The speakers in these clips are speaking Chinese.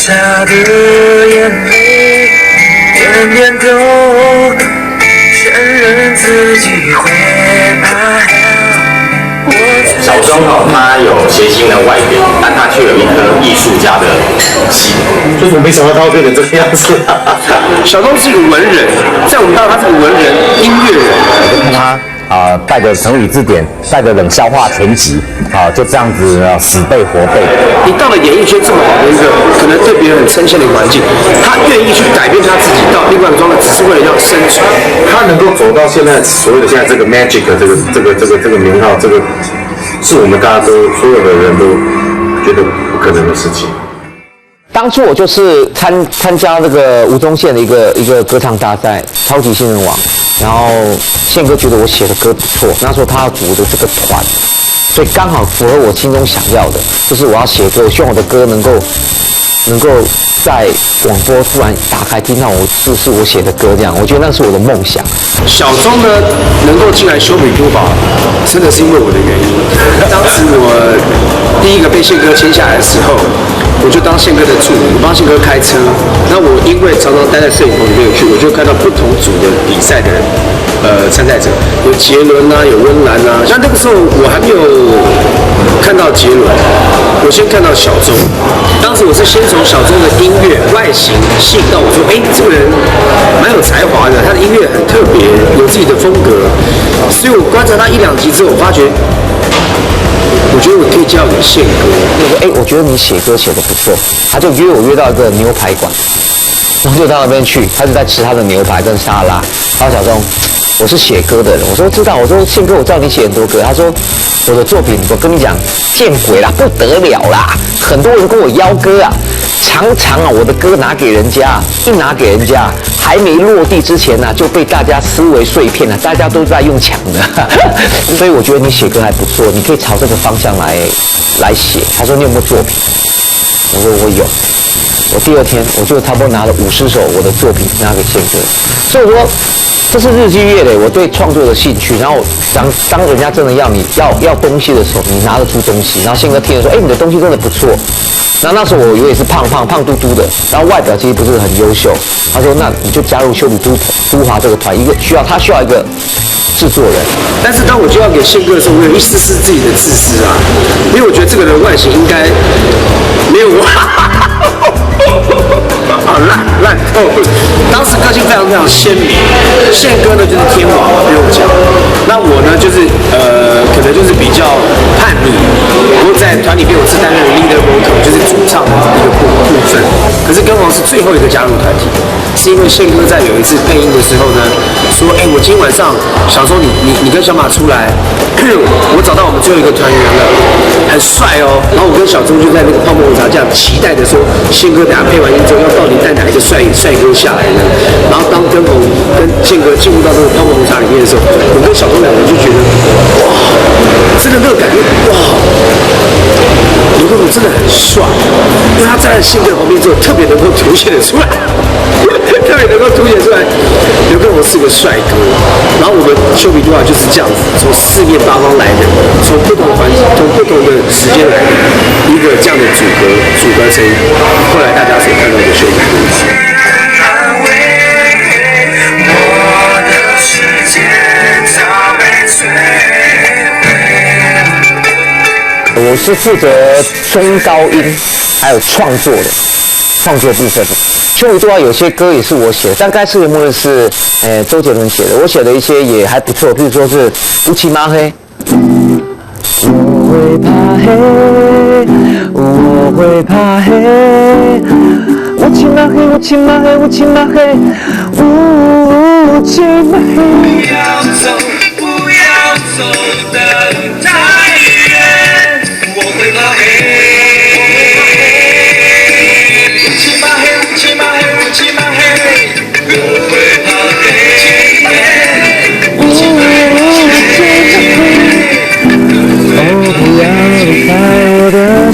下的眼泪，点点头，承认自己会怕。小钟他有谐星的外表，但他却有一颗艺术家的心，就是我没想到他会变成这个样子。小钟是一个文人，在我们大陆他是个文人、音乐人。看他带着成语字典，带着冷笑话全集，就这样子死背活背。你到了演艺圈这么好的一个可能对别人很称羡的环境，他愿意去改变他自己到另外一个状态，只是为了要生存。他能够走到现在所谓的现在这个 magic 这个名号，这个是我们大家都所有的人都觉得不可能的事情。当初我就是参加这个吴宗宪的一个歌唱大赛，超级新人王。然后宪哥觉得我写的歌不错，那时候他要组的这个团，所以刚好符合我心中想要的，就是我要写歌，我希望我的歌能够在广播突然打开听到是我写的歌这样，我觉得那是我的梦想。小钟呢能够进来修比珠宝，真的是因为我的原因。当时我第一个被宪哥签下来的时候，我就当宪哥的助理，我帮宪哥开车。那我因为常常待在摄影棚里面去，我就看到不同组的比赛的人，参赛者有杰伦啊，有温岚啊。像那个时候我还没有看到杰伦，我先看到小钟。当时我是先从小钟的音乐外形吸引到我说，这个人蛮有才华的，他的音乐很特别，有自己的风格。所以我观察他1、2集之后，我发觉。我觉得我可以交给宪哥。我说，我觉得你写歌写得不错，他就约到一个牛排馆，然后就到那边去，他就在吃他的牛排跟沙拉。他说小钟，我是写歌的人，我说知道，我说宪哥，我知道你写很多歌。他说我的作品，我跟你讲，见鬼啦，不得了啦，很多人跟我邀歌啊。常常我的歌拿给人家，一拿给人家，还没落地之前就被大家撕为碎片了，大家都在用抢的，所以我觉得你写歌还不错，你可以朝这个方向来写。他说你有没有作品？我说我有。我第2天我就差不多拿了50首我的作品拿给宪哥，所以我说这是日积月累我对创作的兴趣。然后当人家真的要你要东西的时候，你拿得出东西。然后宪哥听了说，你的东西真的不错。那时候我也是胖嘟嘟的，然后外表其实不是很优秀。他说那你就加入修理都华这个团，他需要一个制作人。但是当我就要给宪哥的时候，我有一丝丝自己的自私啊，因为我觉得这个人外形应该没有我。好烂透！当时个性非常非常鲜明，宪哥呢就是天王，不用讲。那我呢就是可能就是比较叛逆。不过在团里面我是担任 leader vocal， 就是主唱的一个部分。可是根王是最后一个加入团体，是因为宪哥在有一次配音的时候呢，说我今天晚上小钟你跟小马出来，我找到我们最后一个团员了，很帅哦。然后我跟小钟就在那个泡沫红茶这样期待的说，宪哥等下配完音之后要到底带哪一个帅哥下来呢？然后当跟宪哥进入到那个泡沫红茶里面的时候，我跟小钟2个人就觉得哇，真的那个感觉哇，刘根宏真的很帅，因为他站在宪哥旁边之后特别能够凸显得出来。特别能够凸显出来，刘根宏是个帅哥。然后我们修比多华就是这样子，从4面8方来的，从不同环境、从不同的时间来的一个这样的组合成后来大家所看到的修比多华。我是负责中高音还有创作部分的。修比多华有些歌也是我写的，但该次的末日是周杰伦写的，我写的一些也还不错，譬如说是乌漆嘛黑。我会怕黑，我会怕黑，乌漆嘛黑，乌漆嘛黑，乌漆嘛黑，乌漆嘛黑。不要走，不要走得太远，我会怕黑。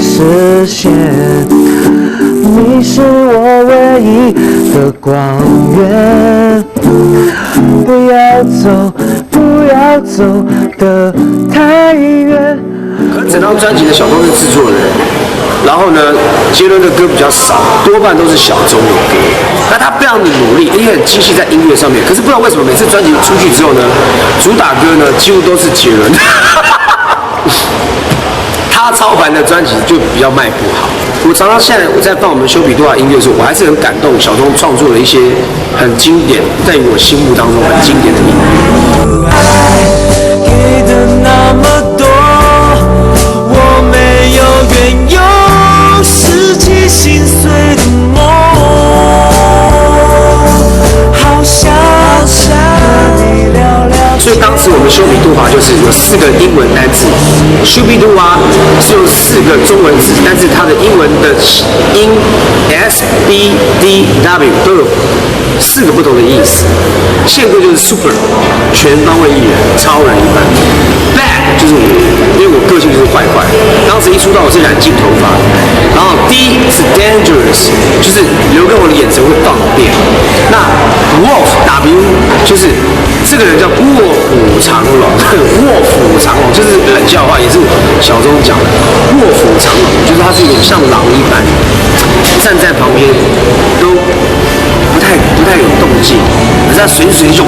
视线，你是我唯一的光源。不要走，不要走得太远。整张专辑的小钟是制作人，然后呢，杰伦的歌比较少，多半都是小钟的歌。那他非常的努力，也很积极在音乐上面。可是不知道为什么，每次专辑出去之后呢，主打歌呢几乎都是杰伦。他操盘的专辑就比较卖不好。我常常现在我在放我们修比多瓦音乐的时候，我还是很感动，小钟创作了一些很经典，在我心目当中很经典的音乐。爱给的那么多，我没有缘由拾起心碎的梦，好想和你聊聊。所以当时我们修比杜华就是有4个英文单字，修比杜华是有4个中文字，但是它的英文的音 S B D W 都有4个不同的意思。宪哥就是 super 全方位艺人，超人一般。Bad 就是我，因为我个性就是坏坏。当时一出道我是染金头发，然后 D 是 dangerous， 就是刘根宏的眼神会放电。那 Wolf W 就是这个人叫卧虎藏龙，卧虎藏龙就是冷笑话，也是小钟讲的。卧虎藏龙就是他是有点像狼一般，站在旁边都不太有动静，可是他随时就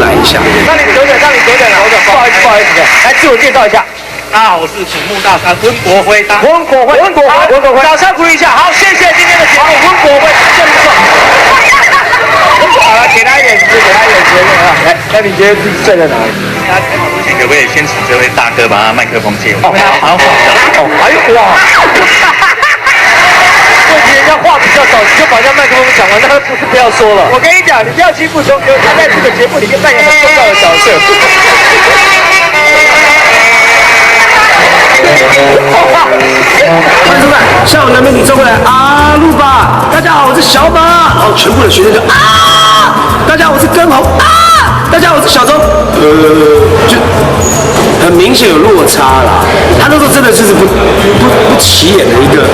来一下。让你久点，不好意思，来自我介绍一下。大家好，我是土木大山温国辉。温国辉，掌声鼓励一下。好，谢谢今天的节目，温国辉，真不错。好了，给他一点时间啊。来，那你觉得自己帅在哪里？大家开场之前可不可以先请这位大哥把他麦克风借我？好，哎呦哇！问题人家话比较少，你就把人家麦克风讲完，那不是不要说了。我跟你讲，你不要欺负钟哥，他在这个节目里面扮演很重要的角色。欢迎收看《校园男美女》，周回来阿路吧！大家好，我是小马。然后全部的学生就啊！大家好，我是根红啊！大家好，我是小钟。就很明显有落差啦。他那时候真的就是不起眼的一个，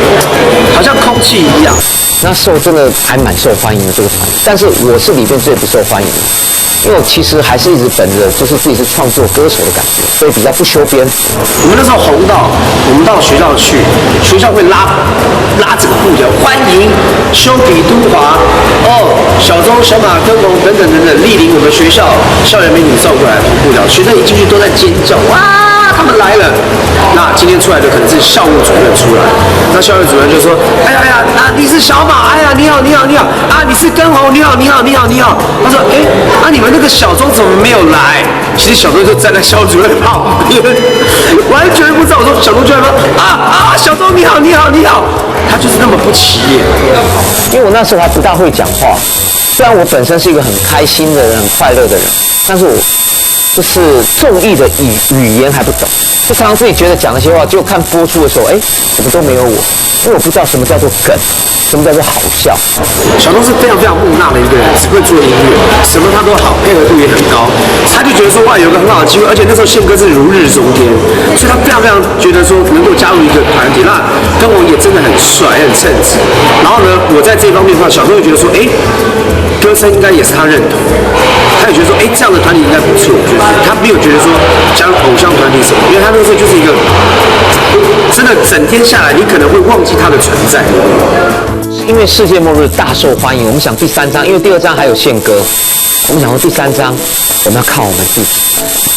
好像空气一样。那时候真的还蛮受欢迎的这个团，但是我是里面最不受欢迎的，因为我其实还是一直本着就是自己是创作歌手的感觉，所以比较不修边幅。我们那时候红到，我们到学校去，学校会拉整个布条，欢迎修比都华小钟、小马、根红等等，莅临我们学校校园美女照过来红布条，学生一进去都在尖叫，哇，他们来了。那今天出来的可能是校务主任出来，那校务主任就说，哎呀你是小马，哎呀你好啊，你是根红，你好。他说，你们那个小钟怎么没有来？其实小钟就站在校主任旁边，完全不知道。我说小钟居然说小钟你好，他就是那么不起眼。因为我那时候还不大会讲话，虽然我本身是一个很开心的人、很快乐的人，但是我就是综艺的语言还不懂，就常常自己觉得讲那些话，结果看播出的时候，怎么都没有我，因为我不知道什么叫做梗，什么叫做好笑。小钟是非常非常木讷的一个人，只会做音乐，什么他都好，配合度也很高。他就觉得说哇，有个很好的机会，而且那时候宪哥是如日中天，所以他非常非常觉得说能够加入一个团体。那根红也真的很帅，很称职。然后呢，我在这方面的话，小钟会觉得说，歌声应该也是他认同，他也觉得说，这样的团体应该不错。就是他没有觉得说加入偶像团体什么，因为他那个时候就是一个真的整天下来，你可能会忘记他的存在。因为世界末日大受欢迎，我们想第3章，因为第2章还有宪哥，我们想说第3章我们要靠我们自己，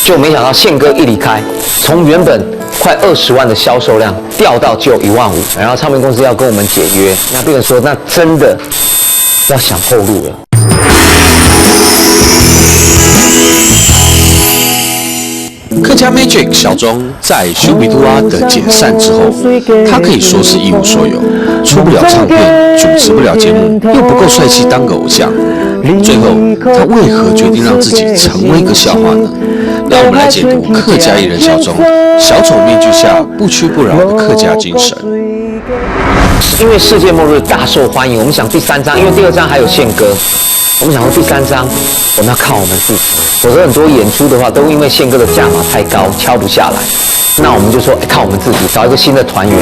就没想到宪哥一离开，从原本快20万的销售量掉到只有1万5，然后唱片公司要跟我们解约，那变成说那真的要想后路了。客家 Magic 小钟在修比杜拉的解散之后，他可以说是一无所有，出不了唱片，主持不了节目，又不够帅气当个偶像。最后，他为何决定让自己成为一个笑话呢？让我们来解读客家艺人小钟小丑面具下不屈不挠的客家精神。因为世界末日大受欢迎，我们想第3章，因为第2章还有宪哥，我们想说第3章我们要靠我们自己，否则很多演出的话都因为宪哥的价码太高敲不下来。那我们就说，靠我们自己找一个新的团员，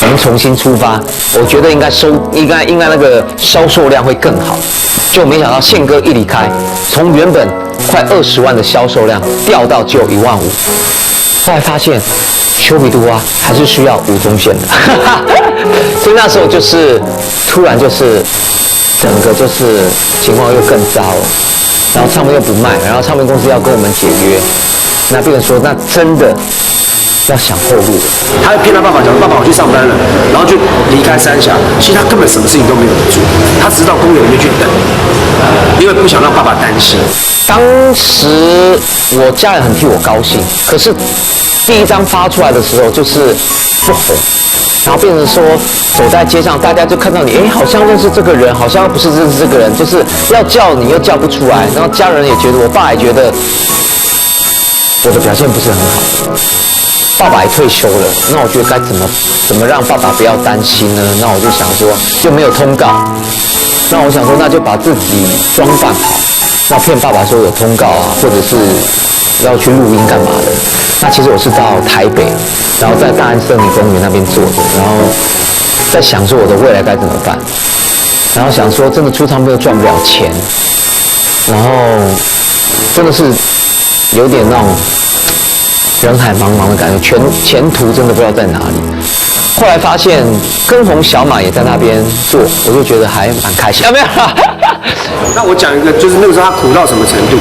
我们重新出发。我觉得应该那个销售量会更好。就没想到宪哥一离开，从原本快20万的销售量掉到只有1万5。后来发现修比杜啊还是需要吴宗宪的，所以那时候就是突然就是整个就是情况又更糟了，然后唱片又不卖，然后唱片公司要跟我们解约，那病人说那真的要想后路了。他会骗他爸爸讲，爸爸我去上班了，然后就离开三峡。其实他根本什么事情都没有做，他只是到公园里面去等，因为不想让爸爸担心。当时我家人很替我高兴，可是第一张发出来的时候就是不红，然后变成说走在街上，大家就看到你，哎，好像认识这个人，好像不是认识这个人，就是要叫你又叫不出来，然后家人也觉得，我爸也觉得我的表现不是很好。爸爸也退休了，那我觉得该怎么让爸爸不要担心呢？那我就想说，就没有通告，那我想说，那就把自己装扮好，那骗爸爸说有通告啊，或者是要去录音干嘛的。那其实我是到台北，然后在大安森林公园那边坐着，然后在想说我的未来该怎么办，然后想说真的出唱片又赚不了钱，然后真的是有点那种人海茫茫的感觉，前途真的不知道在哪里。后来发现跟红小马也在那边做，我就觉得还蛮开心。没有啦。那我讲一个，就是那个时候他苦到什么程度，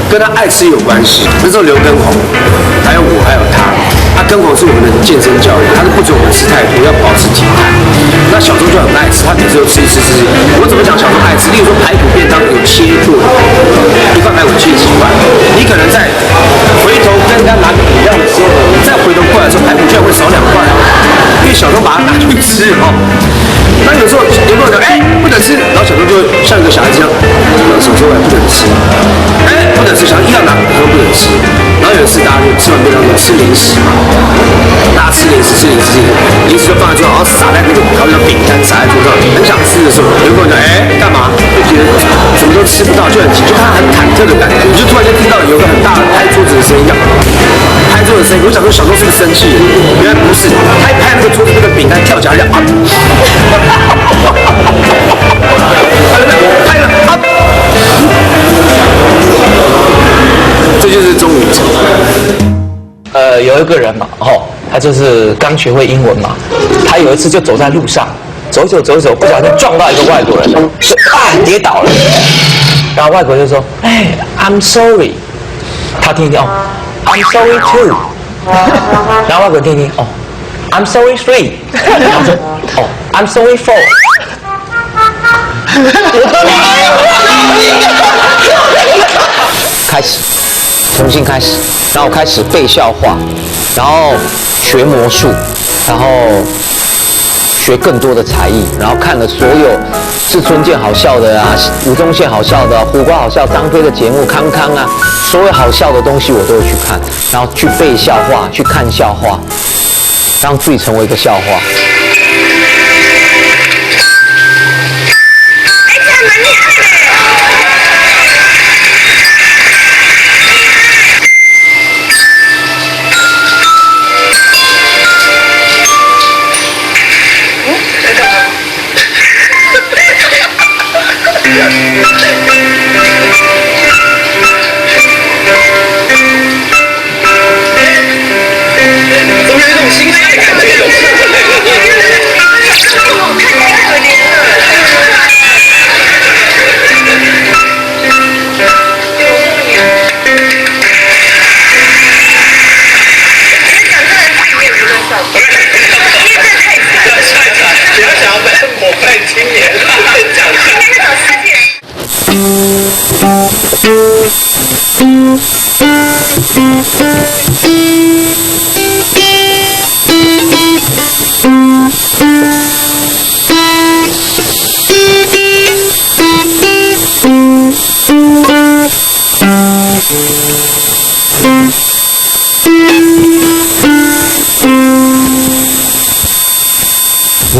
跟他爱吃有关系。那时候刘畊宏，还有我，还有他。他畊宏是我们的健身教练，他是不准我们吃太多，要保持体态。那小钟就很爱吃，他每次都吃一吃。我怎么讲小钟爱吃？例如说排骨便当有切过的，一块排骨切几块，你可能在回头跟他拿个一样的时候，你再回头过来的时候，排骨居然会少2块，因为小钟把它拿去吃哦。那有时候有朋友讲，哎，不能吃，然后小钟就会像一个小孩子一样，什么时候不能吃？哎，不能吃，小钟一样拿，他说不能吃。然后有一次大家就吃完便当就吃零食嘛，大家吃零食就放在桌上，然后撒在那个好像饼干撒在桌上，很想吃的时候，有朋友讲，哎，干嘛？就觉得什么都吃不到，就很急，就他很忐忑的感觉，你就突然间听到有个很大的拍桌子的声音，拍桌子的声音，我想说小钟是不是生气了？原来不是，他一拍那个桌子，那个饼干跳起来就啊。拍了啊！这就是钟宇成。有一个人嘛，他就是刚学会英文嘛，他有一次就走在路上，走一走，不小心撞到一个外国人，就跌倒了。然后外国人就说：“哎 ，I'm sorry。”他听一听，I'm sorry too。然后外国人听一听，I'm sorry three。然后说，I'm sorry four。开始，重新开始，然后开始背笑话，然后学魔术，然后学更多的才艺，然后看了所有志村健好笑的啊，吴宗宪好笑的、胡瓜好笑、张飞的节目、康康啊，所有好笑的东西我都会去看，然后去背笑话，去看笑话，让自己成为一个笑话。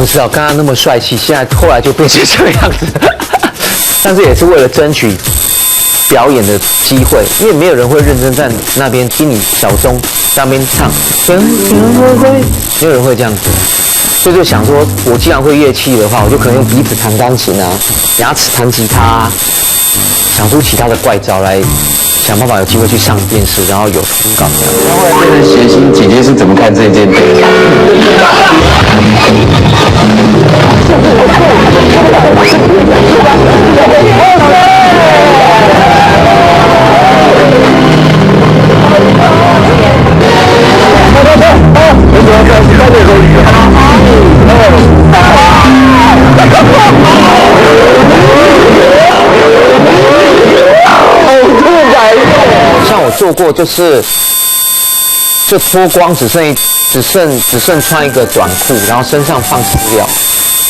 我知道刚刚那么帅气，现在后来就变成这个样子，但是也是为了争取表演的机会，因为没有人会认真在那边听你小钟在那边唱，没有人会这样子，所以就想说，我既然会乐器的话，我就可能用鼻子弹钢琴啊，牙齿弹吉他啊，想出其他的怪招来想办法有机会去上电视，然后有通告这样。后来变成谐星，姐姐是怎么看这件事？像我做过，就脱光，只剩穿一个短裤，然后身上放饲料，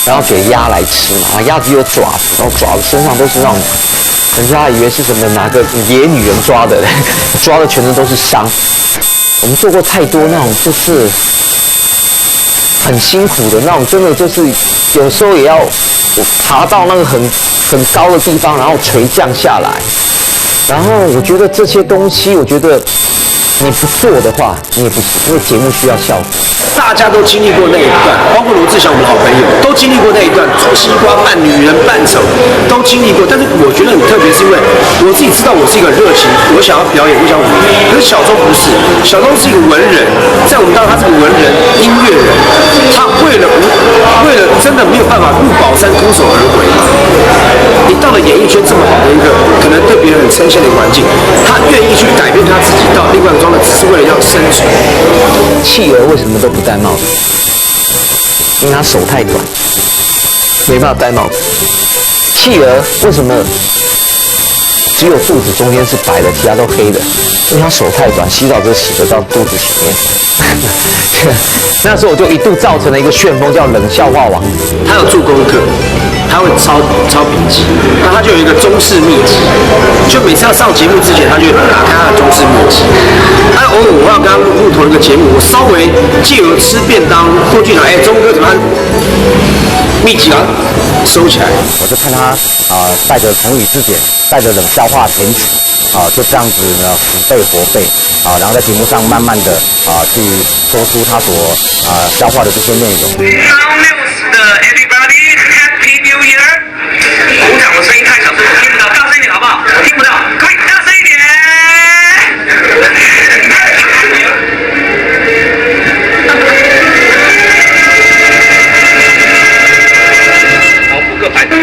然后给鸭来吃嘛。然后鸭子有爪子，然后爪子身上都是那种，人家以为是什么哪个野女人抓的，抓的全身都是伤。我们做过太多那种就是很辛苦的那种，真的就是有时候也要爬到那个很高的地方，然后垂降下来。然后我觉得这些东西，我觉得你不做的话，你也不行，因为节目需要效果。大家都经历过那一段，包括罗志祥我们的好朋友都经历过那一段，做西瓜扮女人扮丑都经历过。但是我觉得很特别，是因为我自己知道我是一个热情，我想要表演，我想舞台。可是小钟不是，小钟是一个文人，在我们当中他是个文人、音乐人，他为了真的没有办法入宝山空手而回。你到了演艺圈这么好的一个，可能对别人很称羡的环境，他愿意去改变他自己到另外一个状态，只是为了要生存。企鹅为什么都不戴帽子？因为它手太短，没办法戴帽子。企鹅为什么只有肚子中间是白的，其他都黑的？因为它手太短，洗澡就洗得到肚子里面。那时候我就一度造成了一个旋风，叫冷笑话王。他有做功课，他会抄笔记，那他就有一个中式秘籍，就每次要上节目之前，他就打开他的中式秘籍。他偶尔我要跟他录同一个节目，我稍微借由吃便当过去讲，钟哥怎么样？秘籍啊，收起来。我就看他带着成语字典，带着冷笑话填词，就这样子呢死背活背然后在节目上慢慢的去说出他所消化的这些内容。60的 Everybody Happy New Year！ 鼓掌，我声音太小，所以我听不到，大声一点好不好？我听不到，各位大声一点。好，扑克牌都乱，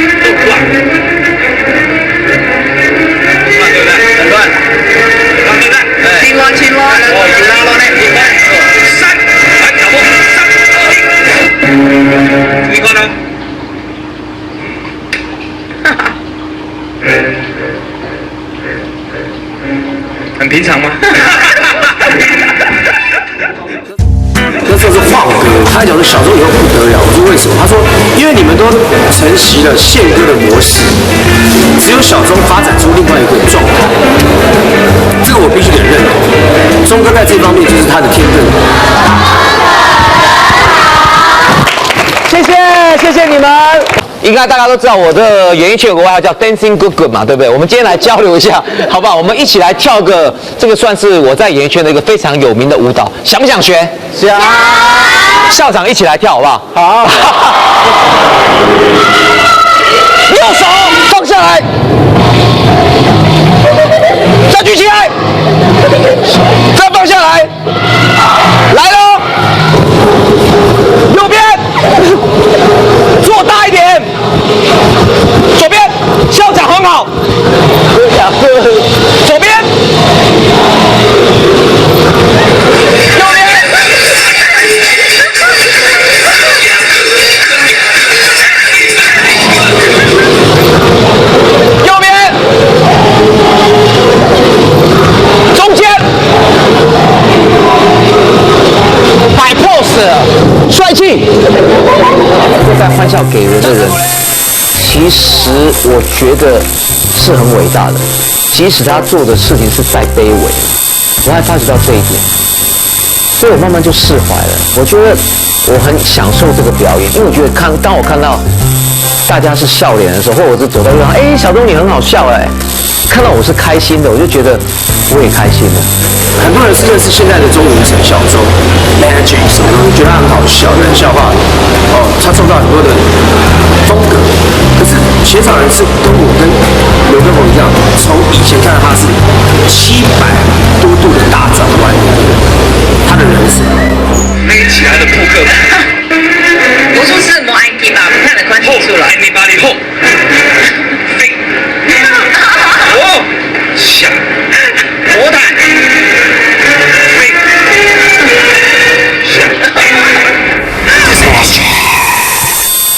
对不对？很乱，对不对？青蛙，哦，有拉了呢，有拉。3，来脚步，3、2、1，注意看哦。很平常吗？那时候是晃哥，他讲说小钟以后不得了。我说为什么？他说因为你们都承袭了宪哥的模式，只有小钟发展出另外一个状态。这个我必须得认同。钟哥在这方面就是他的天分。谢谢你们。应该大家都知道我的演艺圈有个外号叫 Dancing Good Good 嘛，对不对？我们今天来交流一下，好不好？我们一起来跳个这个算是我在演艺圈的一个非常有名的舞蹈，想不想学？想。校长一起来跳好不好？好。右手放下来，再举起来，再放下来，来喽！右边。做大一点，左边，校长很好，左边，右边，右边，中间，摆 pose， 帅气。在欢笑给人的人，其实我觉得是很伟大的，即使他做的事情是再卑微，我还发觉到这一点，所以我慢慢就释怀了。我觉得我很享受这个表演，因为我觉得当我看到大家是笑脸的时候，或者我是走在路上，小钟你很好笑看到我是开心的，我就觉得我也开心了。很多人是认识现在的钟明成小钟 ，Magic 什么东西，觉得他很好笑，冷笑话，他创造很多的风格。可是协场人是跟我跟刘畊宏一样，从以前看到他是700多度的大转弯，他的人生。飞起来的扑克牌。魔术师魔爱你吧，不看的关系出来。Anybody home？ 飞。哦，下。魔毯。飞。下。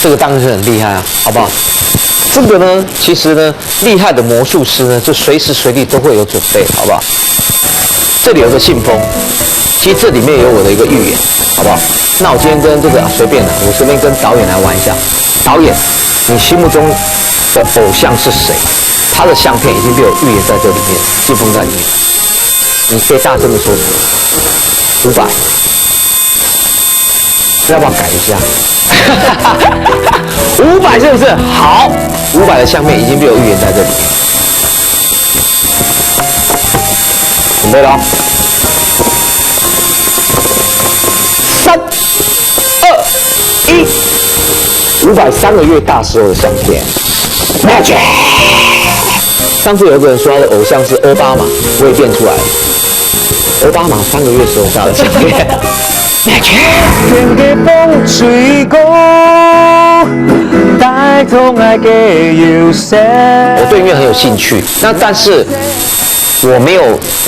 这个当然是很厉害啊，好不好？这个呢，其实呢，厉害的魔术师呢，就随时随地都会有准备，好不好？这里有个信封，其实这里面有我的一个预言，好不好？那我今天跟这个随便的，我随便跟导演来玩一下。导演，你心目中的偶像是谁？他的相片已经被我预言在这里面，信封在里面。你可以大声的说出来。500，要不要改一下？500是不是？好，500的相片已经被我预言在这里面。准备了哦。3、2、1。500 3个月大时候的相片。Magic。上次有一个人说他的偶像是奥巴马，我也变出来了。奥巴马3个月时候大的相片。天嘅風吹過，帶動愛嘅搖射。我對音樂很有興趣，但是我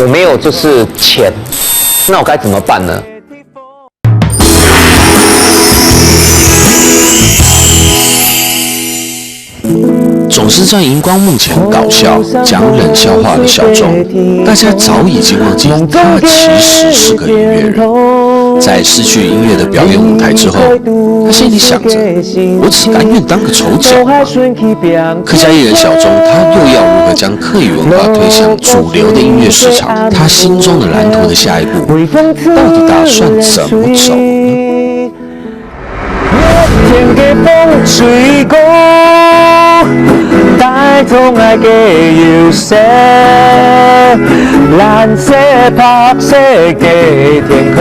沒有就是錢，那我該怎麼辦呢？总是在荧光幕前搞笑、讲冷笑话的小钟，大家早已经忘记他其实是个音乐人。在失去音乐的表演舞台之后，他心里想着：我只甘愿当个丑角嘛。客家艺人小钟，他又要如何将客语文化推向主流的音乐市场？他心中的蓝图的下一步，到底打算怎么走呢？天嘅風吹過，帶動愛嘅搖射，藍色、白色嘅天空，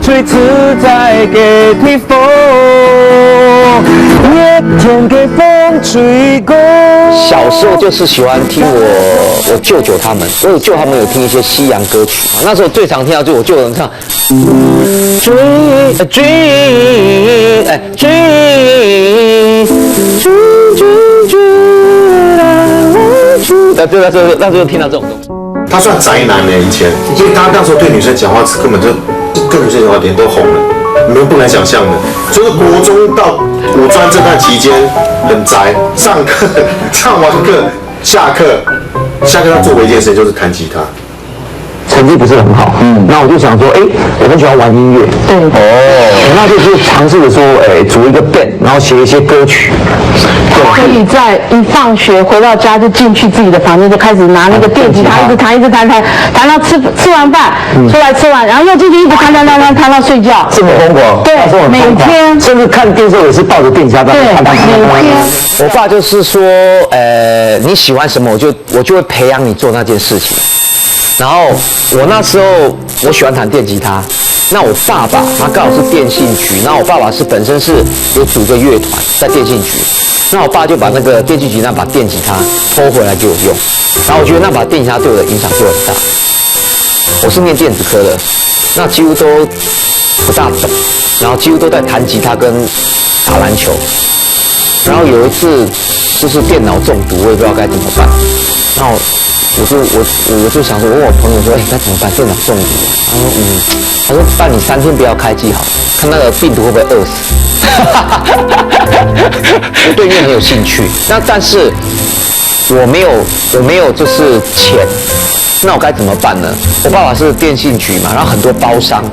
最自在嘅地方。天嘅風吹過。小時候就是喜歡聽我舅舅他們，我舅他們有聽一些西洋歌曲，那時候最常聽到就我舅人唱。那就听到这种东西。他算宅男呢，以前，因为他那时候对女生讲话根本就跟女生讲话脸都红了，你们不敢想象的。就是国中到五专这段期间很宅，上课上完课下课他做过一件事就是弹吉他。成绩不是很好，那我就想说，我很喜欢玩音乐，对，那就是尝试着说，组一个 band， 然后写一些歌曲，可以在一放学回到家就进去自己的房间，就开始拿那个电吉他一直弹到吃完饭，出来吃完，然后又进去一直弹到睡觉，这么疯狂，对，每天，甚至看电视也是抱着电吉他在弹，每天。我爸就是说，你喜欢什么，我就会培养你做那件事情。然后我那时候我喜欢弹电吉他，那我爸爸他刚好是电信局，那我爸爸是本身是有组个乐团在电信局，那我爸就把那个电信局那把电吉他偷回来给我用，然后我觉得那把电吉他对我的影响就很大。我是念电子科的，那几乎都不大懂，然后几乎都在弹吉他跟打篮球，然后有一次就是电脑中毒，我也不知道该怎么办，然后我就想说，我问我朋友说，该怎么办？电脑中毒。他说办你3天不要开机好了，看那个病毒会不会饿死。我对音乐很有兴趣，但是我没有就是钱，那我该怎么办呢？我爸爸是电信局嘛，然后很多包商，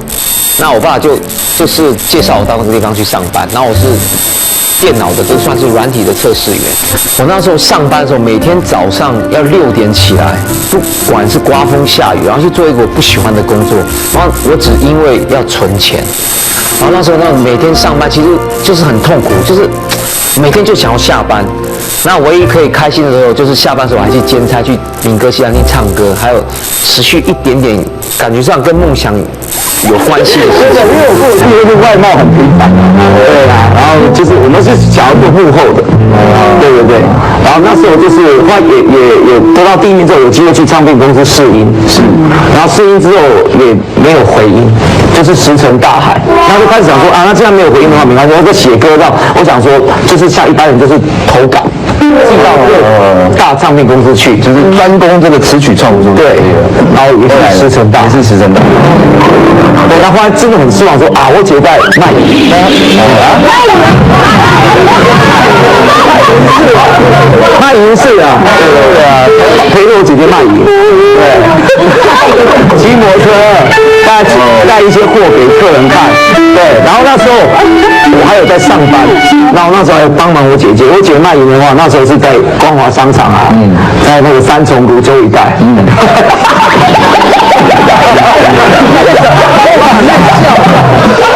那我爸爸就是介绍我到那个地方去上班，然后我是电脑的，就算是软体的测试员。我那时候上班的时候，每天早上要6点起来，不管是刮风下雨，然后去做一个我不喜欢的工作，然后我只因为要存钱，然后那时候每天上班其实就是很痛苦，就是每天就想要下班。那唯一可以开心的时候，就是下班的时候还去兼差，去民歌西餐厅唱歌，还有持续一点点感觉上跟梦想有关系的事情。因为我过去就是外貌很平凡，对啊，然后就是我们是想要做幕后的，对对对，然后那时候就是后来也得到第1名之后，有机会去唱片公司试音，然后试音之后也没有回音，就是石沉大海。然后就开始想说啊，那这样没有回音的话没关系，我就写歌让我想说就是像一般人就是投稿。寄到大唱片公司去，就是专攻这个词曲创作。对，然后也是石沉大海，也是石沉大海。对，然后后来真的很失望，说啊，我姐在卖淫。卖淫是啊，对啊，陪着我姐姐卖淫，对，骑摩托车带一些货给客人看，对，然后那时候我还有在上班，然后那时候还帮忙我姐姐，我姐卖淫的话，那时候是在光华商场啊，在那个三重泸州一带，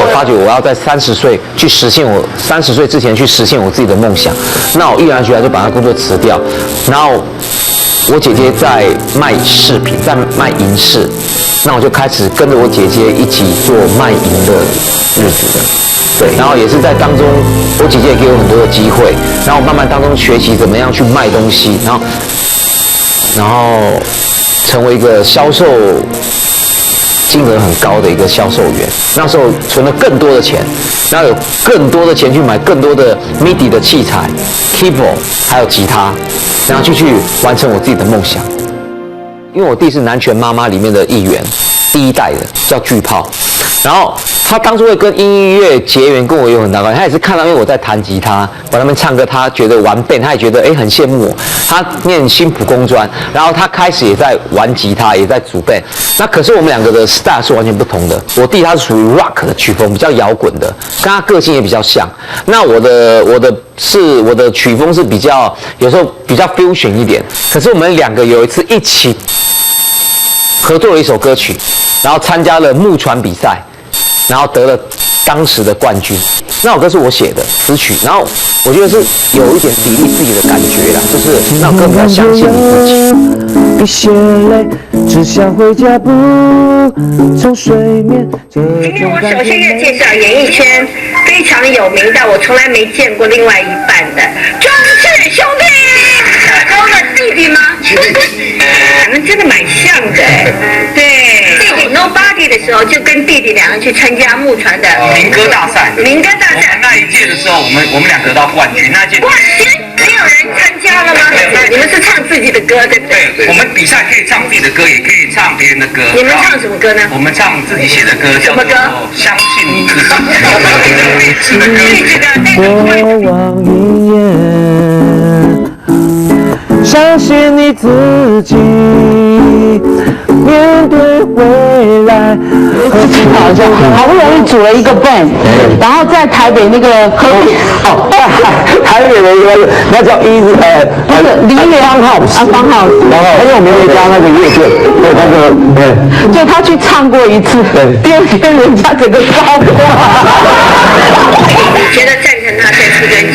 我发觉我要在30岁去实现我30岁之前去实现我自己的梦想，那我毅然决然就把那工作辞掉，然后我姐姐在卖饰品，在卖银饰，那我就开始跟着我姐姐一起做卖银的日子了。对，然后也是在当中，我姐姐也给我很多的机会，然后我慢慢当中学习怎么样去卖东西，然后成为一个销售金额很高的一个销售员。那时候存了更多的钱，然后有更多的钱去买更多的 MIDI 的器材 keyboard 还有吉他，然后去完成我自己的梦想。因为我弟是南拳妈妈里面的一员，第1代的叫巨炮，然后他当初会跟音乐结缘，跟我有很大关系。他也是看到，因为我在弹吉他，我在那边唱歌，他觉得玩 band， 他也觉得很羡慕我。他念新埔工专，然后他开始也在玩吉他，也在组 band。那可是我们两个的 style 是完全不同的。我弟他是属于 rock 的曲风，比较摇滚的，跟他个性也比较像。那我的曲风是比较有时候比较 fusion 一点。可是我们两个有一次一起合作了一首歌曲，然后参加了木船比赛，然后得了当时的冠军。那首歌是我写的词曲，然后我觉得是有一点砥砺自己的感觉啦，就是那首歌比较相信你自己。一些泪，只想回家，不从睡眠。今天我首先要介绍演艺圈非常有名但我从来没见过另外一半的庄氏兄弟。高的弟弟吗？两人真的蛮像的对，弟弟 Nobody 的时候就跟弟弟两人去参加木船的民歌大赛。民歌大赛那一届的时候，我们俩得到冠军。那一届冠军没有人参加了吗？你们是唱自己的歌对不对？对，我们比赛可以唱自己的歌，也可以唱别人的歌。你们唱什么歌呢？我们唱自己写的歌，什么歌？相信你自己。励志的歌。过往云烟，相信你自己，面对未来。好不容易组了一个 band， 然后在台北那个台北的一个那叫不是梨园Funhouse，然后因为我们有加那个乐队，对那个就他去唱过一次，第2天人家整个烧光。你觉得赞成他在出专辑？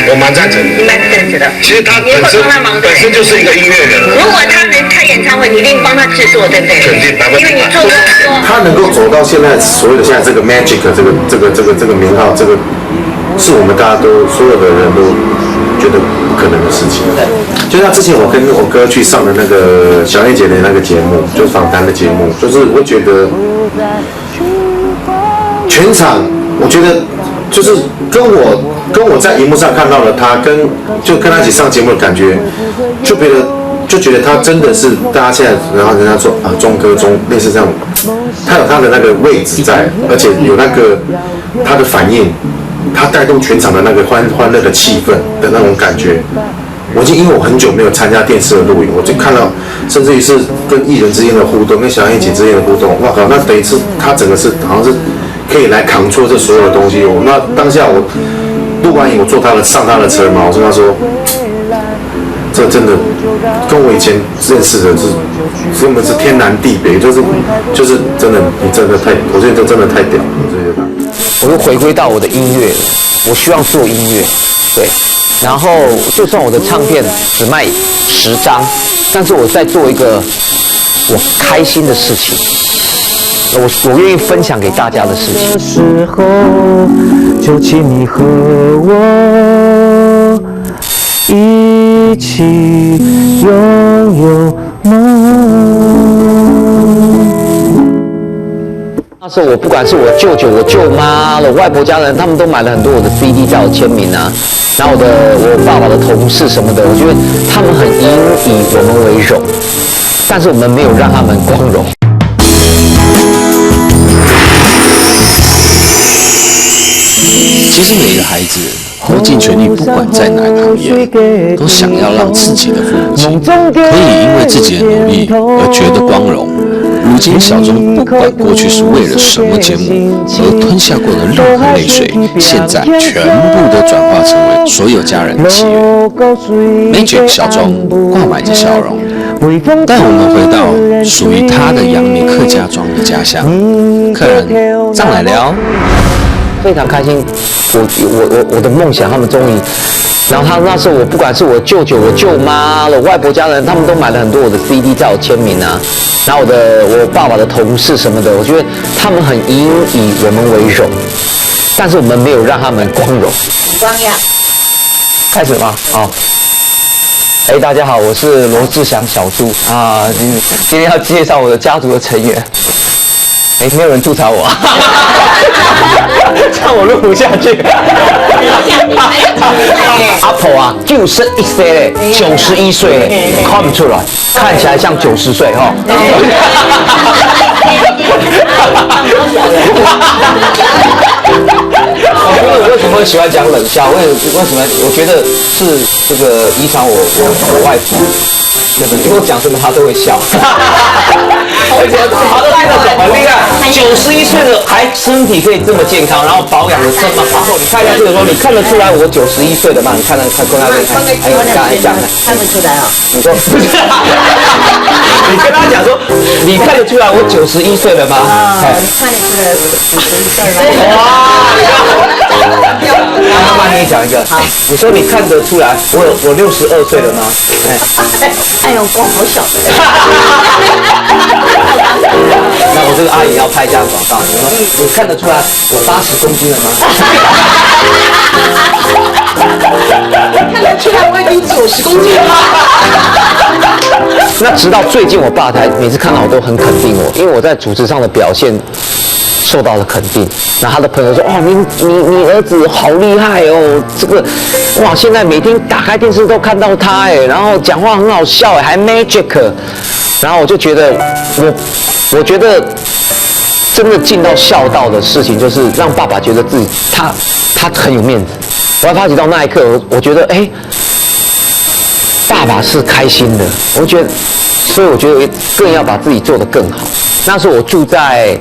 我蛮赞成的。你蛮赞成的。其实他本身就是一个音乐人。如果他能开演唱会，你一定帮他制作，对不对？肯定100%。因为你做过很多。他能够走到现在所谓的现在这个 Magic 这个名号，这个是我们大家都所有的人都觉得不可能的事情。就像之前我跟我哥去上的那个小燕姐的那个节目，就是访谈的节目，就是我觉得全场，我觉得就是跟我在荧幕上看到的他，跟他一起上节目的感觉，就觉得他真的是大家现在，然后人家说啊，钟哥类似这样，他有他的那个位置在，而且有那个他的反应，他带动全场的那个欢乐的气氛的那种感觉。因为我很久没有参加电视的录影，我就看到，甚至于是跟艺人之间的互动，跟小燕姐之间的互动，哇靠，那等于是他整个是好像是可以来扛住这所有的东西。那当下我录完影，我上他的车嘛，我跟他说，这真的跟我以前认识的根本是天南地北，就是真的，你真的我觉得这真的太屌了，我又回归到我的音乐了，我希望做音乐，对。然后，就算我的唱片只卖10张，但是我在做一个我开心的事情，我愿意分享给大家的事情。时候，就请你和我一一起拥有梦。那时候我不管是我舅舅、我舅妈、我外婆家人，他们都买了很多我的 CD 叫我签名啊。然后我爸爸的同事什么的，我觉得他们很以我们为荣，但是我们没有让他们光荣。其实每个孩子都尽全力，不管在哪个行业，都想要让自己的父母亲可以因为自己的努力而觉得光荣。如今小钟不管过去是为了什么节目而吞下过的任何泪水，现在全部都转化成为所有家人的喜悦。Magic 小钟挂满着笑容，带我们回到属于他的阳明客家庄的家乡。客人上来聊，非常开心，我的梦想他们终于。然后那时候我不管是我舅舅、我舅妈、我外婆家人，他们都买了很多我的 CD 叫我签名啊。然后我爸爸的同事什么的，我觉得他们很以我们为荣，但是我们没有让他们光荣。光耀，开始吗？好。大家好，我是罗志祥小猪啊。今天要介绍我的家族的成员。没有人吐槽我，这样我录不下去。阿婆啊，91岁嘞，91岁嘞，看不出来，看起来像90岁哈。我为什么会喜欢讲冷笑？为什么？我觉得是这个遗传我外婆。因为我讲什么他都会笑，而且他都听得懂，很厉害。91岁的还身体可以这么健康，然后保养的这么好。你看一下这个说，你看得出来我91岁的吗？你看那看那边看，还有你刚才讲的，看不出来啊。你说不是？你跟他讲说，你看得出来我91岁了吗？看得出来我91岁吗？哇！妈妈，你也讲一个。你说你看得出来我62岁了吗？哎呦，光好小。那我这个阿姨要拍一下广告，你看得出来我80公斤了吗？看得出来我已经90公斤了。那直到最近，我爸才每次看到我都很肯定我，因为我在主持上的表现受到了肯定。那他的朋友说：“哦，你儿子好厉害哦，这个哇，现在每天打开电视都看到他哎，然后讲话很好笑哎，还 magic。”然后我就觉得我觉得真的尽到孝道的事情，就是让爸爸觉得自己他很有面子。我还发觉到那一刻，我觉得爸爸是开心的，所以我觉得更要把自己做得更好。那时候我住在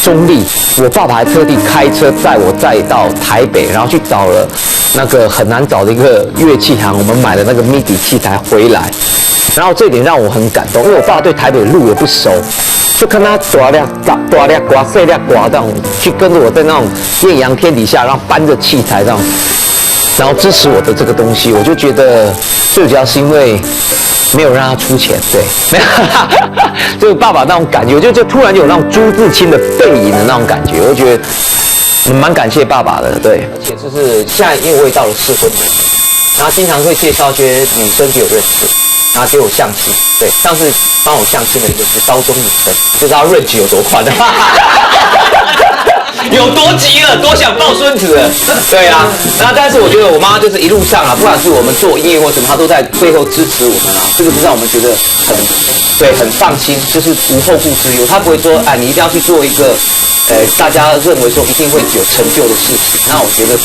中立，我爸爸还特地开车载我再到台北，然后去找了那个很难找的一个乐器行，我们买了那个 MIDI 器材回来。然后这一点让我很感动，因为我爸对台北路也不熟，就看他大粒刮、细粒刮这样，去跟着我在那种艳阳天底下，然后搬着器材这样，然后支持我的这个东西，我就觉得最主要是因为没有让他出钱，对，没有，就是爸爸那种感觉，就突然有那种朱自清的背影的那种感觉，我觉得蛮感谢爸爸的，对，而且就是现在因为我也到了适婚年龄，然后经常会介绍一些女生给我认识。然后给我相亲，对，上次帮我相亲的一个是高中女生，就知道range有多宽了，有多急了，多想抱孙子了，对啊。那但是我觉得我妈就是一路上啊，不管是我们做业或什么，她都在背后支持我们啊，这个是让我们觉得很放心，就是无后顾之忧。她不会说你一定要去做一个大家认为说一定会有成就的事情。那我觉得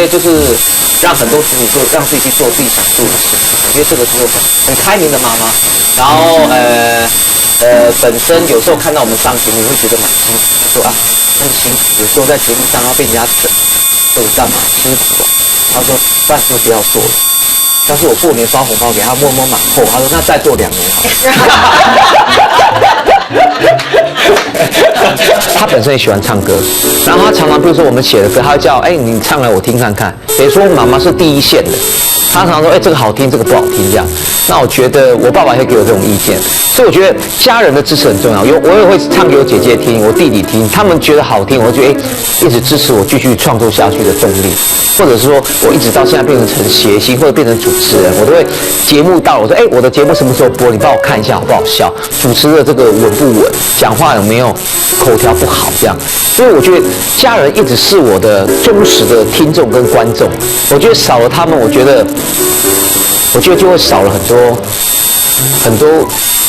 就是让很多子女做，让自己去做自己想做的事情。我觉得这个是很开明的妈妈。然后本身有时候看到我们上节目，会觉得蛮辛苦，说那么辛苦，有时候在节目上要被人家整，或者干嘛辛苦。他说暂时不要做了。但是我过年发红包给他摸满后，他说那再做2年好了。他本身也喜欢唱歌，然后他常常比如说我们写的歌，他会叫你唱来我听看看。等于说妈妈是第一线的，他常常说这个好听，这个不好听这样。那我觉得我爸爸也会给我这种意见，所以我觉得家人的支持很重要。我也会唱给我姐姐听，我弟弟听，他们觉得好听，我就觉得一直支持我继续创作下去的动力。或者是说我一直到现在变成谐星或者变成主持人，我都会节目到了，我说我的节目什么时候播？你帮我看一下好不好笑？主持的这个稳不稳？讲话有没有口条不好？这样，所以我觉得家人一直是我的忠实的听众跟观众。我觉得少了他们，我觉得就会少了很多，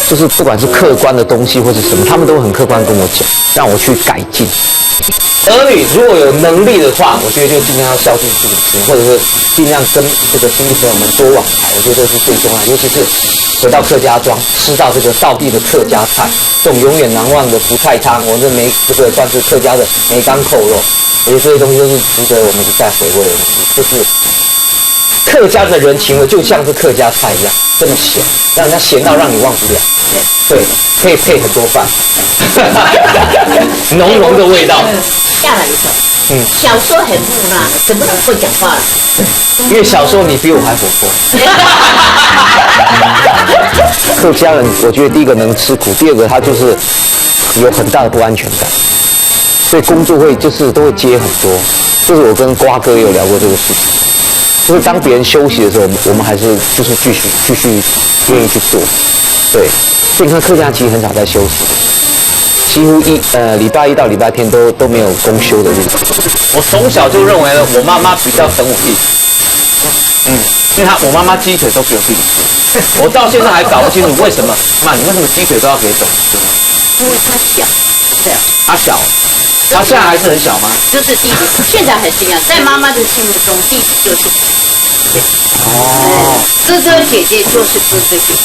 就是不管是客观的东西或是什么，他们都很客观跟我讲，让我去改进。儿女如果有能力的话，我觉得就尽量要孝敬父母亲，或者是尽量跟这个亲戚朋友们多往来，我觉得这是最重要的。尤其是回到客家庄，吃到这个道地的客家菜，这种永远难忘的福菜汤，我这算是客家的梅干扣肉，我觉得这些东西都是值得我们一再回味的东西。就是客家的人情味，就像是客家菜一样，这么咸，让人家咸到让你忘不了。对，可以配很多饭，浓浓的味道。下来的时候，小时候很木讷，怎么会讲话了？因为小时候你比我还活泼。客家人，我觉得第一个能吃苦，第二个他就是有很大的不安全感，所以工作会都会接很多。就是我跟瓜哥也有聊过这个事情，就是当别人休息的时候，我们还是就是继续愿意去做。对，所以你看客家其实很少在休息。几乎礼拜一到礼拜天都没有公休的日子。我从小就认为呢，我妈妈比较疼我弟，因为我妈妈鸡腿都给我弟弟吃，我到现在还搞不清楚为什么，妈，你为什么鸡腿都要给董吃呢？因为他小，对，他小，他现在还是很小吗？就是弟弟，现在还是一样，在妈妈的心目中，弟弟就是哥哥姐姐就是哥哥姐姐，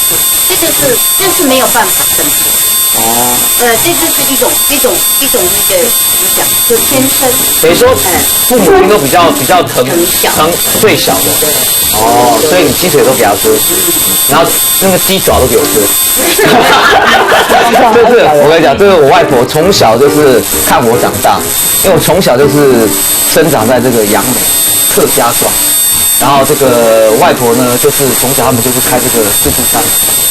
这是没有办法生活。这就是一种那个怎么讲，就天生。等于说，父母亲都比较疼最小的。所以你鸡腿都给他吃，然后那个鸡爪都给我吃。就是我跟你讲，这个我外婆从小就是看我长大，因为我从小就是生长在这个杨梅客家庄。然后这个外婆呢，就是从小他们就是开这个自助餐，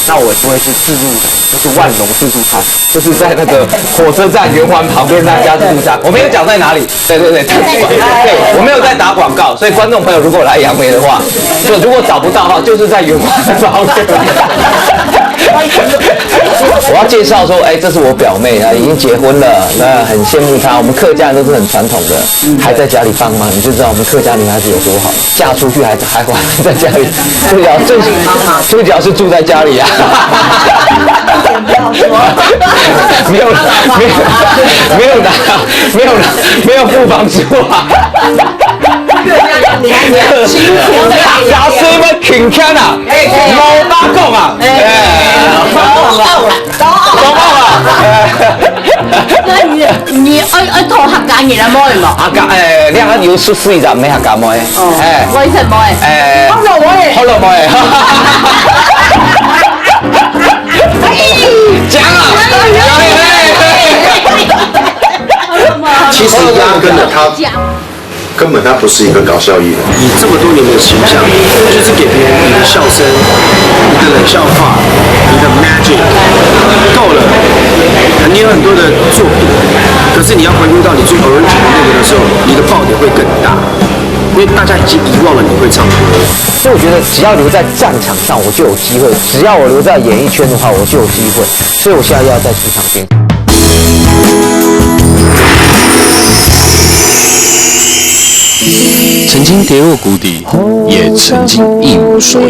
那我也不会是自助，就是万隆自助餐，就是在那个火车站圆环旁边那家自助餐，我没有讲在哪里，对，我没有在打广告，所以观众朋友如果来杨梅的话，就如果找不到的话，就是在圆环旁边。我要介绍说，这是我表妹啊，已经结婚了，那很羡慕她。我们客家人都是很传统的，还在家里帮忙，你就知道我们客家女孩子有多好。嫁出去还在家里，最主要是住在家里啊。没有付房租啊。假水要勤俭啊，无打讲啊，高傲啊。那你拖客家人啊，冇嘛？你阿有14集没客家冇？我以前冇好了冇？讲啊！其实压根的他。根本他不是一个搞笑艺人，你这么多年的形象，就是给别人你的笑声、你的冷笑话、你的 magic 够了。你有很多的作品，可是你要回归到你最 original 那个的时候，你的爆点会更大，因为大家已经遗忘了你会唱歌。所以我觉得只要留在战场上，我就有机会；只要我留在演艺圈的话，我就有机会。所以我现在要再出场边。曾经跌落谷底，也曾经一无所有。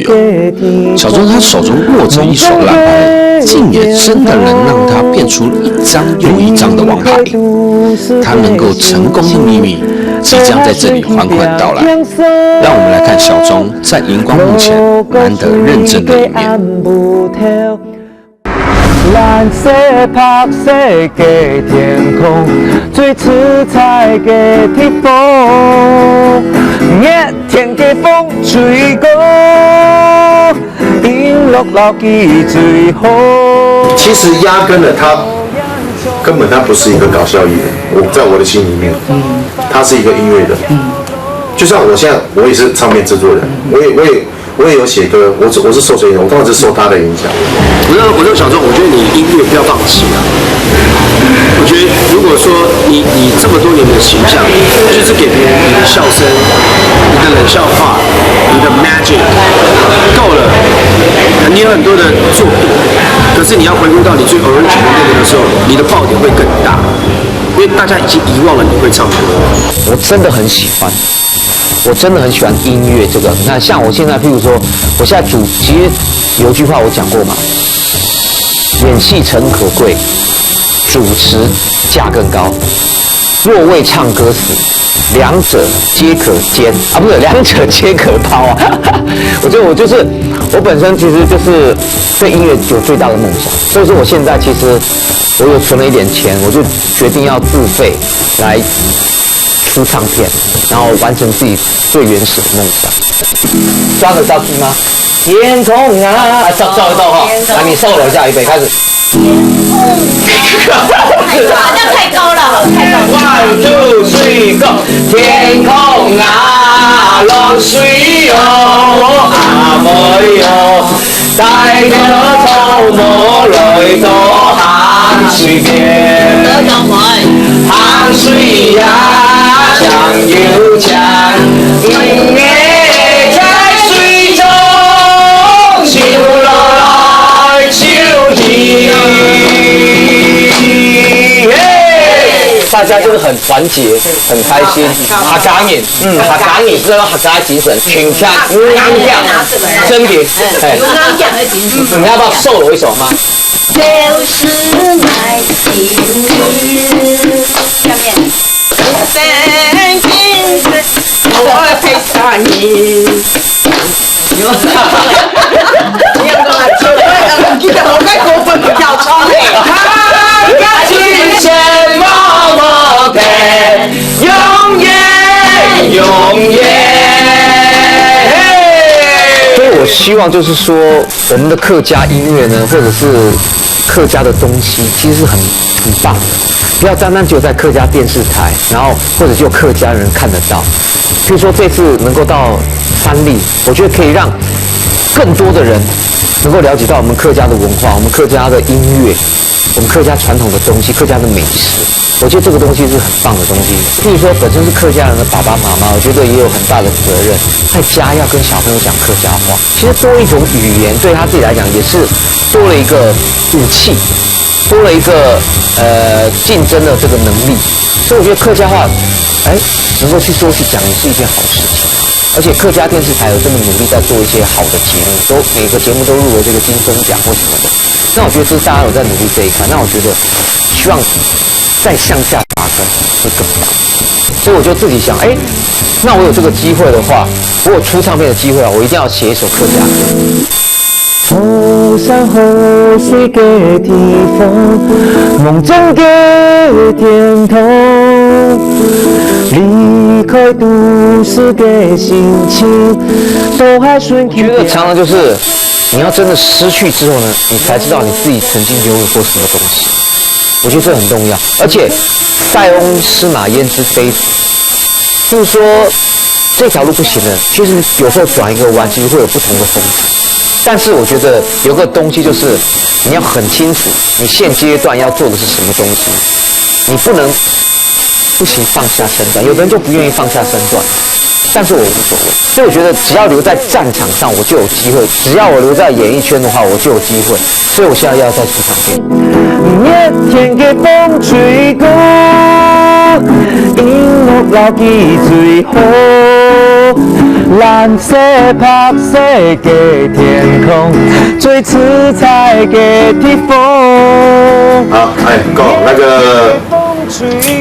小钟他手中握着一手烂牌，竟也真的能让他变出一张又一张的王牌。他能够成功的秘密，即将在这里缓缓到来。让我们来看小钟在荧光幕前难得认真的一面。蓝色、白色的天空，最刺彩的天空，热天的风吹过，音乐留记最好。其实压根的他根本他不是一个搞笑艺人，在我的心里面，他是一个音乐人。就像我现在，我也是唱片制作人，我也有写歌，我是受谁影响？我当然是受他的影响。我就想说，我觉得你音乐不要放弃啊。我觉得如果说你这么多年的形象，就是给别人你的笑声、你的冷笑话、你的 magic 够了，你有很多的作品，可是你要回归到你最 original 的那个时候，你的爆点会更大，因为大家已经遗忘了你会唱歌。我真的很喜欢。我真的很喜欢音乐这个，你看，像我现在，譬如说，我现在其实有一句话我讲过嘛，演戏诚可贵，主持价更高。若为唱歌死，两者皆可兼啊，不是两者皆可抛啊。我本身其实就是对音乐有最大的梦想，所以说我现在其实我有存了一点钱，我就决定要自费来出唱片，然后完成自己最原始的梦想。抓得到 key 吗？天空啊，照得到哈。来，你上楼下，预备，开始。好像太高了，太高了。One two three go， 天空啊，落水哦，阿妹哟，带着草木来到鹹水邊，鹹水呀，像又像，音樂在水中秋來秋去。大家就是很团结，很开心，客家人，客家人这种客家精神，全家真的，你要不要受我一首吗？就是爱情下面。曾经我陪着你。你有冇做？我記得好鬼過分嘅教錯嚟。今生默默的，永遠永遠。所以我希望就是说，我们的客家音乐呢，或者是客家的东西，其实是很棒的。不要单单只有在客家电视台，然后或者就客家人看得到。譬如说这次能够到三立，我觉得可以让更多的人能够了解到我们客家的文化，我们客家的音乐，我们客家传统的东西，客家的美食。我觉得这个东西是很棒的东西。譬如说本身是客家人的爸爸妈妈，我觉得也有很大的责任，在家要跟小朋友讲客家话。其实多一种语言，对他自己来讲也是多了一个武器，多了一个竞争的这个能力。所以我觉得客家话，能够去多去讲也是一件好事情。而且客家电视台有这么努力在做一些好的节目，每个节目都入围这个金钟奖或什么的。那我觉得这是大家有在努力这一块。那我觉得希望再向下扎根会更棒。所以我就自己想，那我有这个机会的话，我有出唱片的机会啊，我一定要写一首客家歌。好山好水的地方，梦中的天堂，离开都市的心情，都还顺觉得常常就是你要真的失去之后呢，你才知道你自己曾经拥有过什么东西。我觉得这很重要，而且塞翁失马焉知非福，就是说这条路不行了，其实有时候转一个弯，其实会有不同的风景。但是我觉得有个东西就是你要很清楚你现阶段要做的是什么东西，你不行放下身段，有的人就不愿意放下身段，但是我无所谓。所以我觉得只要留在战场上我就有机会，只要我留在演艺圈的话我就有机会，所以我现在要再出场片。热天嘅風吹過，音樂留記最好。藍色白色嘅天空，最自在嘅地方。好，够那个，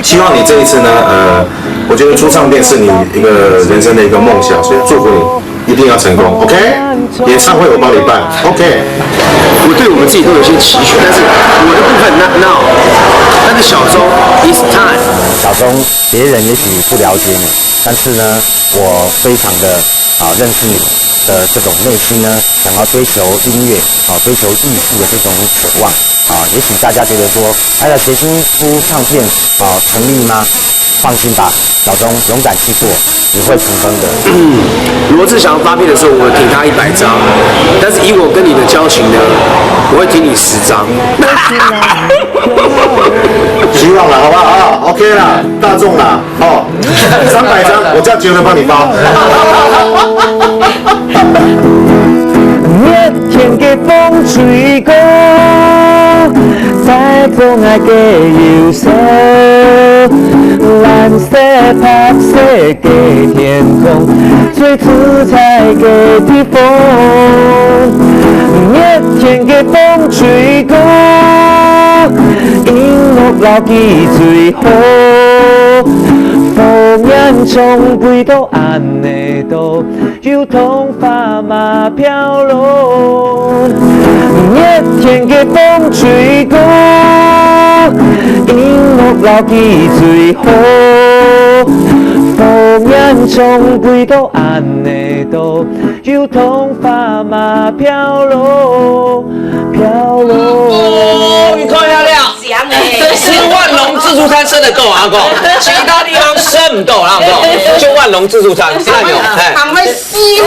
希望你这一次呢，我觉得出唱片是你一个人生的一个梦想，所以祝福你一定要成功 ，OK？ 演唱会我帮你办 ，OK？ 我对我们自己都有一些期许，但是我的部分 not now， 但是小钟 is time。小钟，别人也许不了解你，但是呢，我非常的认识你的这种内心呢，想要追求音乐追求艺术的这种渴望也许大家觉得说，哎呀，杰星出唱片成立吗？放心吧，小钟勇敢去做，你会成功的。罗志祥发片的时候，我挺他100张，但是以我跟你的交情呢，我会挺你10张。希望了，好不好？OK 啦，大众啦，300张，我叫杰伦帮你包。热天嘅风吹过，彩虹爱嘅忧愁，蓝色、白色嘅天空，最出彩嘅地方。热天嘅风吹过，音乐留记最好。烽烟从背到暗的路，如同花马飘落。热天嘅风吹过，音乐留记最好。烽烟从背到暗的路，如同花马飘落，飘落。你看了了。是万隆自助餐生的够啊够，其他地方生不够啊够，就万隆自助餐现在有他们吸了。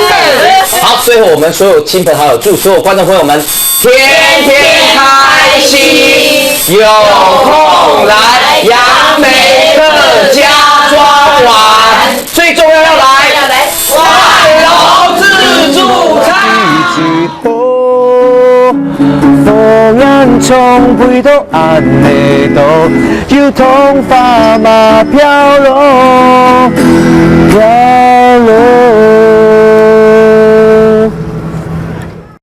好，最后我们所有亲朋好友祝所有观众朋友们天天开心，有空来杨梅客家庄玩，最重要要来万隆自助餐。烽烟从背到暗的路，如同花马飘落，飘